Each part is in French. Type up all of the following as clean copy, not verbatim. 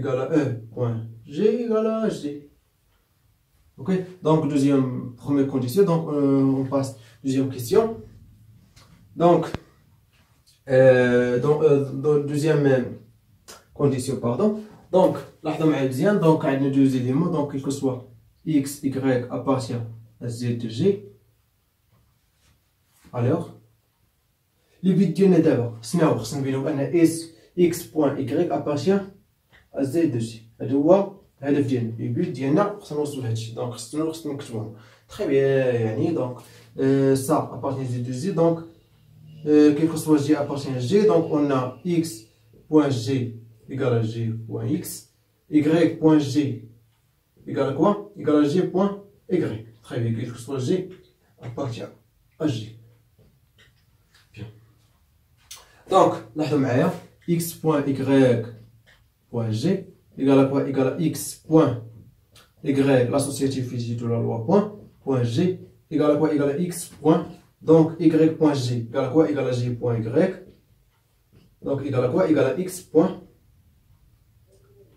égale à E point G égale à G. Ok, donc première condition, donc on passe deuxième question. Donc, deuxième condition, pardon. Donc, لاحظوا معايا مزيان. Donc, عندنا deux éléments, donc quel que soit x, y appartient à z de g. Alors, les bits ديالنا دابا خصنا نبينو بأن x point y appartient à z de g. هذا هو الهدف ديالنا، les buts ديالنا خصنا نوصلو لهادشي. دونك خصنا نكتبوهم. Très bien, يعني donc ça appartient à z de g. Donc, quel que soit g appartient à g. Donc, on a x point g égale à g point x. Y point g égale à quoi? Égale à g point y. Très bien, quel que soit g appartient à g. Bien. Donc, لاحظوا معايا x point y point g égale à quoi? Égale à x point y, l'associative physique de la loi point g égale à quoi? Égale à x point, donc y point g égale à quoi? Égale à g point y. Donc égale à quoi? Égale à x point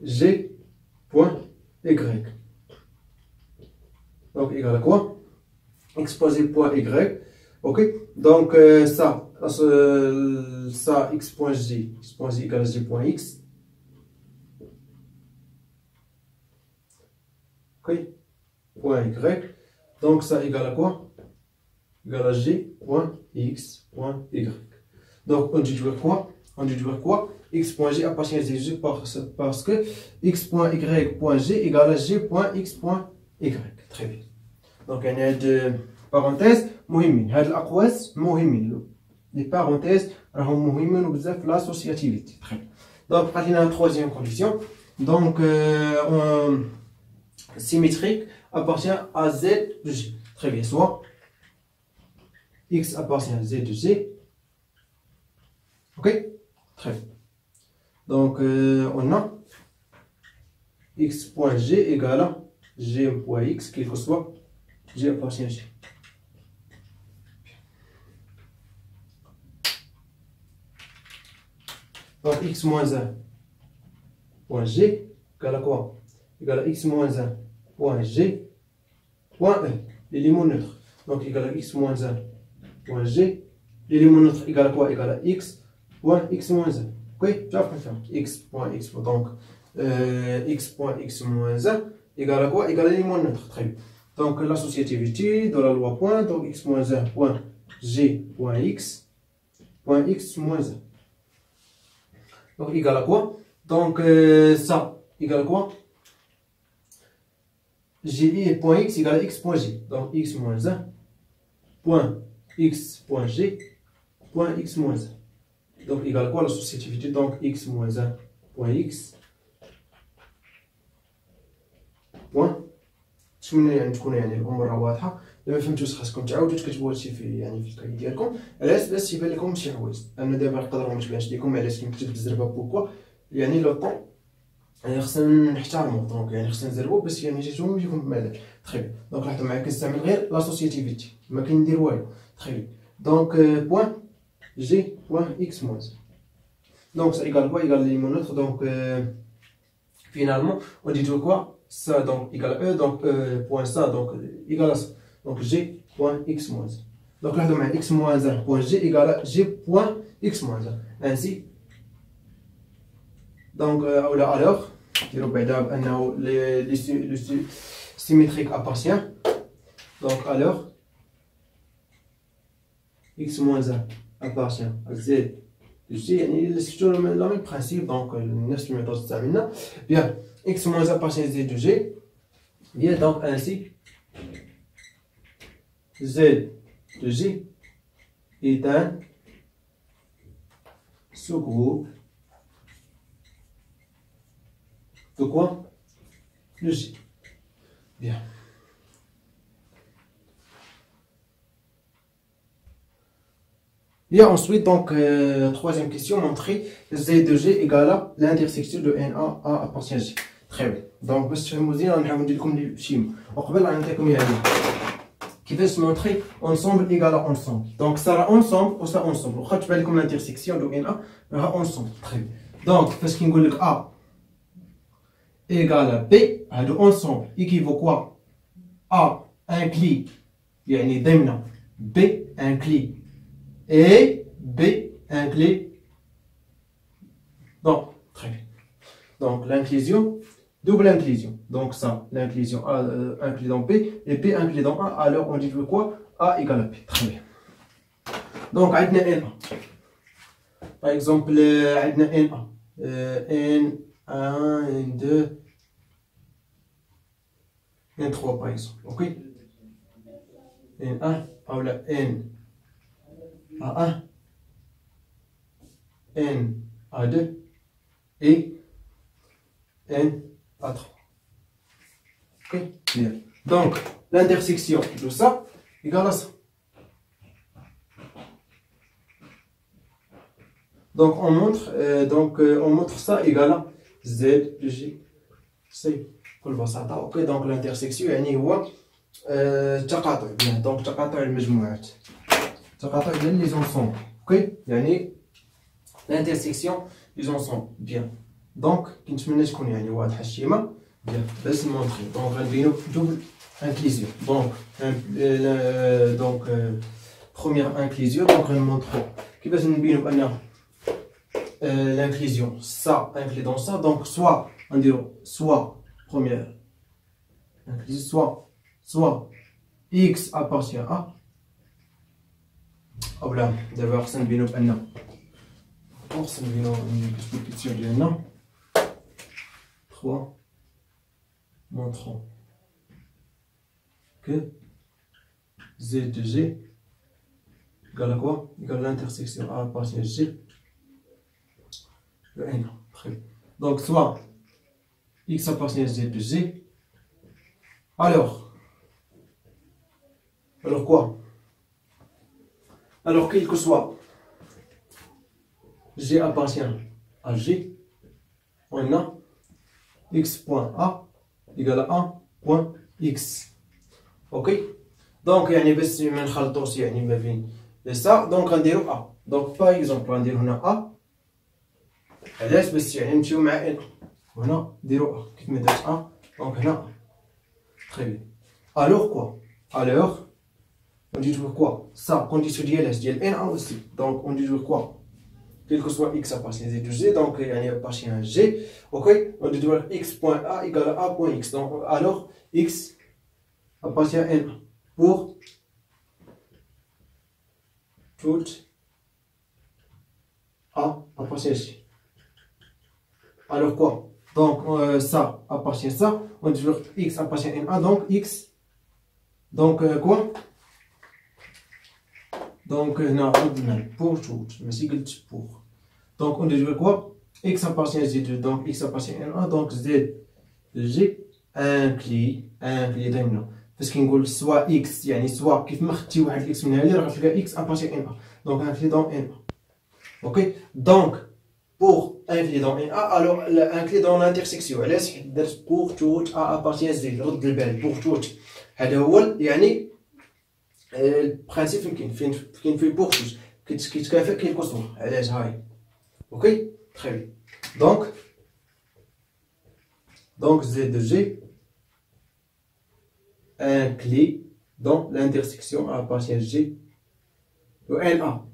g point y. Donc égal à quoi? X point g point y. Ok, donc ça x point g égale à g point x. Ok, point y. Donc ça égale à quoi? Égale à g point x point y. Donc on déduit quoi? On déduit quoi? X point g appartient à g parce que x point y point g égale à g point x point y. Très bien. Donc il y a des parenthèses مهمين. هاد الأقواس مهمين. Les parenthèses راهم مهمين بزاف في l'associativité. Très bien. Donc بقات لنا troisième condition. Donc symétrique appartient à z de g. Très bien. Soit x appartient à z de g. Ok. Très bien. Donc on a x point g égale à g point x, quel que soit g appartient à g. Donc x moins 1 point g égale à quoi? Égale à x moins 1 point g point e, l'élément neutre. Donc égale à x moins 1 point g, l'élément neutre égale à quoi? Égale à x point x moins 1. Ok, tu vas faire x point x, donc x point x moins 1 égale à quoi? Égale à l'élément neutre. Très bien. Donc l'associativité de la loi point, donc x moins 1 point g point x moins 1. Donc égal à quoi? Donc ça égale à quoi? G point x égale à x point g. Donc x moins 1 point x point g point x moins 1. Donc égal à quoi l'associativité? Donc x moins 1 point x point. نتمنى يعني تكون يعني الامور واضحه. الا ما فهمتوش خاصكم تعاودوا تكتبوا هادشي في يعني في الكاي ديالكم. علاش؟ باش تيبان لكم شي حوايج. انا دابا نقدر ما تبانش لكم علاش كنكتب بالزربه بوكوا. يعني لو طون يعني خصنا نحترمو. دونك يعني خصنا نزربو باش يعني جاتهم يجيكم بملل. تري بيان. دونك لاحظوا معايا كنستعمل غير لاسوسياتيفيتي ما كندير والو. تري بيان. دونك بوين جي بوين اكس موان. دونك ça égale quoi? Égale l'élément neutre. Donc finalement on dit quoi? Ça donc égale à E, donc point ça donc égale à ça. Donc G point X moins 1. Donc là, demain X moins 1 point G égale à G point X moins 1. Ainsi, donc alors, les symétriques appartient. Donc alors, X moins 1 appartient à Z de G. C'est toujours le même principe. Donc, نفس الميثود استعملنا. Bien. X moins appartient à Z de G. Bien, donc ainsi, Z de G est un sous-groupe de quoi? De G. Bien. Bien, ensuite, donc, troisième question, montrer Z de G égale à l'intersection de NA appartient à G. Très bien. Donc باش تفهموا مزيان غنحاول ندير لكم لي شيما وقبل غنعطيكم يعني كيفاش مونطري ensemble égale à ensemble. Donc ça را ensemble و ça ensemble. واخا تبان لكم l'intersection دو ان ا راها ensemble. Très bien. Donc فاش كنقول لك ا égale à B, ensemble équivaut quoi? A inclus, يعني ضمن B inclus et B inclus. Donc, très bien. Donc, l'inclusion, double inclusion. Donc, ça, l'inclusion A inclus dans B et B inclus dans A. Alors, on dit quoi? A égale à B. Très bien. Donc, on a N1. Par exemple, on a N1. N1, N2, N3 par exemple. Ok? N1, ou la N A1, N A2 et N A3. Ok? Bien. Donc, l'intersection de ça égale à ça. Donc, on montre ça égale à Z, G, C. Ok, donc l'intersection يعني هو تقاطع. donc تقاطع المجموعات. تقاطع ديال لي زونسومبل. اوكي يعني l'intersection لي زونسومبل. bien. donc كنتمنى تكون يعني واضحه الشيما بيان باش نمونطري. donc غنديرو دوبل inclusion. donc première inclusion. donc غنمونطرو كيفاش نبينو بان l'inclusion ça inclut dans ça. donc soit on dit soit première inclusion soit x appartient à ou là d'abord ça نبينو بان خصنا نبينو الكيسيون ديالنا 3 montrons que z de g égale à quoi? Égale à l'intersection A appartient à G le N. Très bien. Donc soit x appartient à Z de G. Alors quoi? Alors quel que soit G appartient à G, on a x point A égale à 1 point x. Ok? Donc يعني باش ما نخلطوش يعني ما بين ça. donc غنديرو A. donc par exemple غندير هنا A. علاش؟ باش يعني نمشيو مع ان. هنا نديرو ا كيف ما درت ا. دونك هنا تري بيان. الوغ كوا؟ الوغ on dit quoi? ça condition ديالها ديال ان ا aussi. donc on dit quoi? quel que soit x appartient à z de g. donc يعني appartient à g. ok on dit x point a égale à a point x. donc alors x appartient à n pour toute a appartient à g. Alors quoi? donc ça appartient à ça. on dit x appartient à NA. donc x donc quoi? donc هنا pour tout ماشي قلت pour. donc on dit quoi? x appartient à z. donc x appartient à NA. donc z g inclus دايما فاش كنقول سوا x يعني سوا كيف ما خدتي واحد x من هنا راه غتلقى x appartient à NA. donc inclus dans NA. ok donc pour inclus dans NA. alors inclus dans l'intersection علاش درت pour tout A appartient à Z. رد البال pour tout هذا هو يعني البرانسيب فين في pour tout كيتكافئ كاين كوسوا علاش هاي. اوكي très bien. donc Z de G inclus dans l'intersection A appartient à G de NA.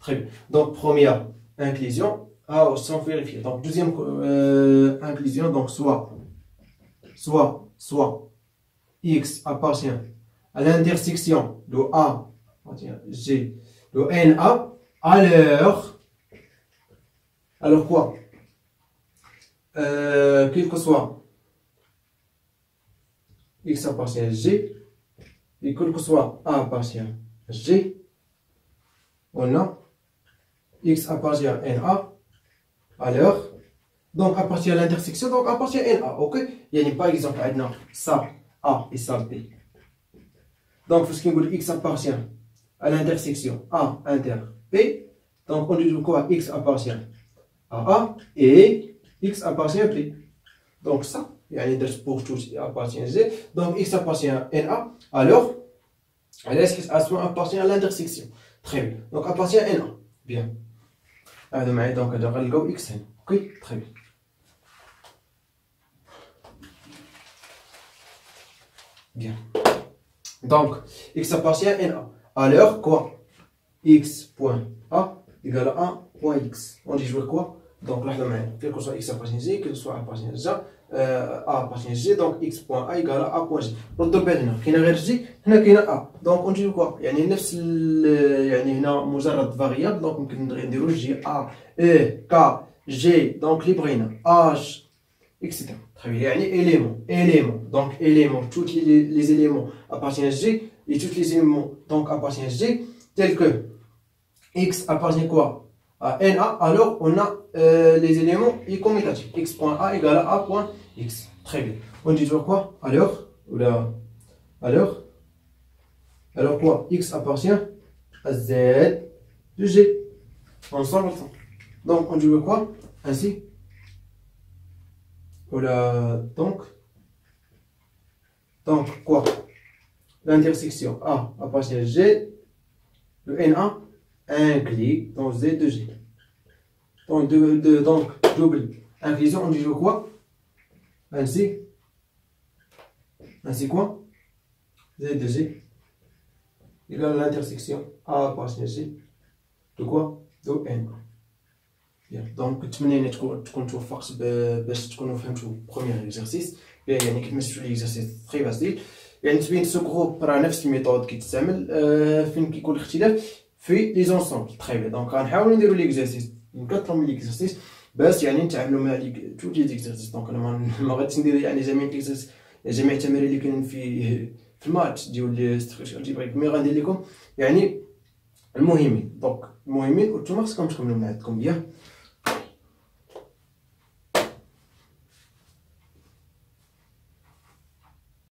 très bien. donc première inclusion sans vérifier. donc deuxième inclusion. donc soit x appartient à l'intersection de A G de NA. alors quoi? quel que soit x appartient à G et quel que soit A appartient à G, on a x appartient à NA. alors donc appartient à l'intersection. donc appartient à NA. ok يعني par exemple عندنا ça A et ça B. donc فاش كنقول x appartient à l'intersection A inter B. donc on dit quoi? x appartient à A et x appartient à B. donc ça يعني درت pour tout appartient à G. donc x appartient à NA. alors علاش appartient à l'intersection. très bien. donc appartient à NA. bien هذا معايا. donc هذا غنلقاو x هنا. اوكي très bien. Bien. Donc, x appartient à NA. Alors, quoi? X point A égale à 1 point X. On dit jouer quoi? Donc, là, quel que soit X appartient à G, quel que soit A appartient à G, A appartient à G, donc X point A égale à A point G. ردوا بالنا كاين غير G هنا كاين A. Donc, on dit quoi? يعني نفس يعني هنا مجرد فاريابل، donc ممكن نديرو G A E K G. donc اللي بغينا H etc. Très bien. يعني élément. Donc élément, tous les éléments appartiennent à G et tous les éléments donc appartiennent à G, tels que X appartient quoi? À NA, alors on a les éléments y commutatifs. X point A égale à A point X. Très bien. On dit toujours quoi? Alors quoi? X appartient à Z de G. Ensemble. Donc on dit quoi? Ainsi. Voilà, donc quoi? L'intersection A appartient à G, le NA inclut dans Z de G. Donc, donc double inclusion, on dit quoi? Ainsi quoi? Z de G égale l'intersection A appartient à G de quoi? De NA. دونك نتمنى تكون توفقت باش تكونوا فهمتوا بروميير اكزرسيس. يعني كيف ما شفتوا ليكزرسيس تري فاسيل، يعني تبين سو جروب راه نفس الميثود كيتستعمل، فين كيكون الاختلاف في لي زونسومبل. تري بيان. دونك غنحاولوا نديروا ليكزرسيس نكثروا من ليكزرسيس باش يعني نتعاملوا مع توت لي زيكزرسيس. دونك انا ما غاديش ندير يعني جميع التمارين اللي كاينين في الماتش ديال ستركتشر الجبريك، مي غندير لكم يعني المهمين. دونك المهمين وانتوما خصكم تكملوا مع عندكم بيان.